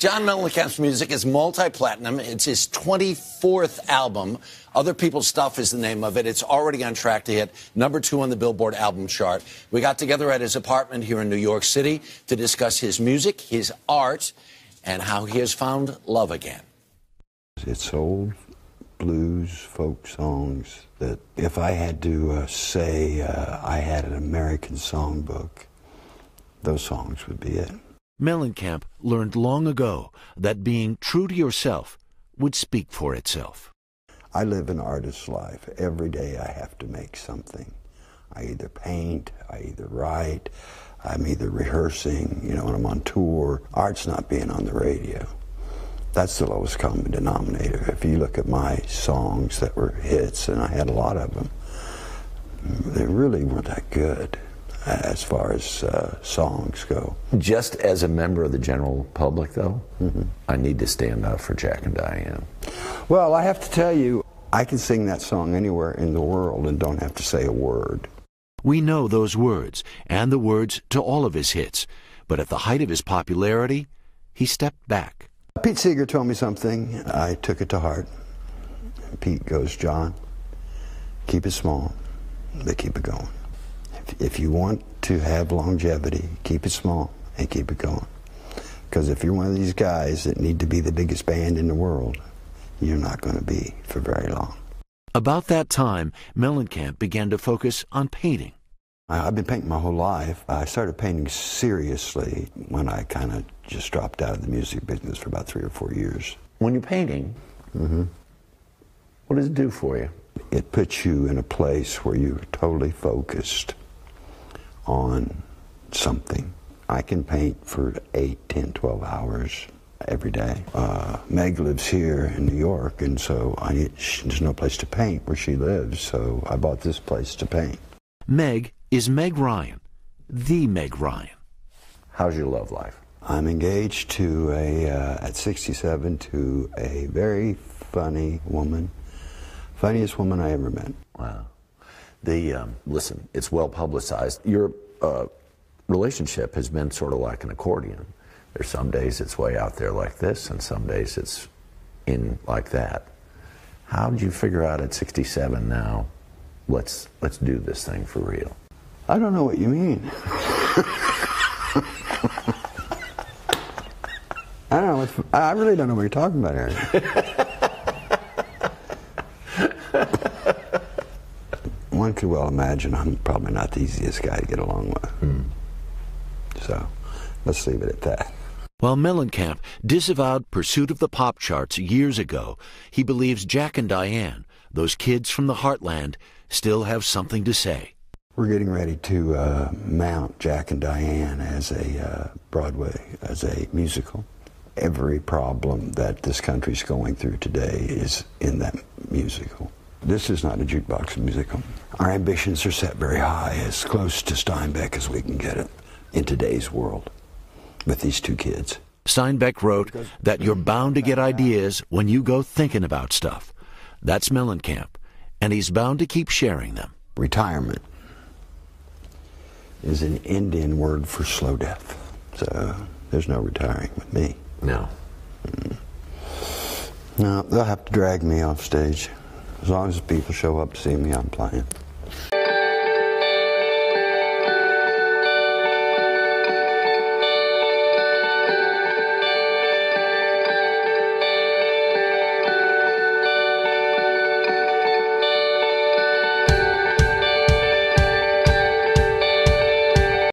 John Mellencamp's music is multi-platinum. It's his 24th album. Other People's Stuff is the name of it. It's already on track to hit #2 on the Billboard album chart. We got together at his apartment here in New York City to discuss his music, his art, and how he has found love again. It's old blues, folk songs that if I had to say I had an American songbook, those songs would be it. Mellencamp learned long ago that being true to yourself would speak for itself. I live an artist's life. Every day I have to make something. I either paint, I either write, I'm either rehearsing, when I'm on tour. Art's not being on the radio. That's the lowest common denominator. If you look at my songs that were hits, and I had a lot of them, they really weren't that good as far as songs go. Just as a member of the general public, though, I need to stand up for Jack and Diane. Well, I have to tell you, I can sing that song anywhere in the world and don't have to say a word. We know those words, and the words to all of his hits, but at the height of his popularity, he stepped back. Pete Seeger told me something. I took it to heart. Pete goes, John, keep it small, but keep it going. If you want to have longevity, keep it small and keep it going. Because if you're one of these guys that need to be the biggest band in the world, you're not going to be for very long. About that time, Mellencamp began to focus on painting. I've been painting my whole life. I started painting seriously when I kind of just dropped out of the music business for about 3 or 4 years. When you're painting, what does it do for you? It puts you in a place where you're totally focused on something. I can paint for 8, 10, 12 hours every day. Meg lives here in New York, and so there's no place to paint where she lives, so I bought this place to paint. Meg is Meg Ryan, the Meg Ryan. How's your love life? I'm engaged to at 67, to a very funny woman. Funniest woman I ever met. Wow. Listen, it's well publicized. Your relationship has been sort of like an accordion. There's some days it's way out there like this, and some days it's in like that. How did you figure out at 67 now, let's do this thing for real? I don't know what you mean. I really don't know what you're talking about, Aaron. One could well imagine I'm probably not the easiest guy to get along with. So, let's leave it at that. While Mellencamp disavowed pursuit of the pop charts years ago, he believes Jack and Diane, those kids from the heartland, still have something to say. We're getting ready to mount Jack and Diane as a Broadway, as a musical. Every problem that this country's going through today is in that musical. This is not a jukebox musical. Our ambitions are set very high, as close to Steinbeck as we can get it in today's world with these two kids. Steinbeck wrote that you're bound to get ideas when you go thinking about stuff. That's Mellencamp, and he's bound to keep sharing them. Retirement is an Indian word for slow death. So there's no retiring with me. No. No, they'll have to drag me off stage. As long as people show up to see me, I'm playing.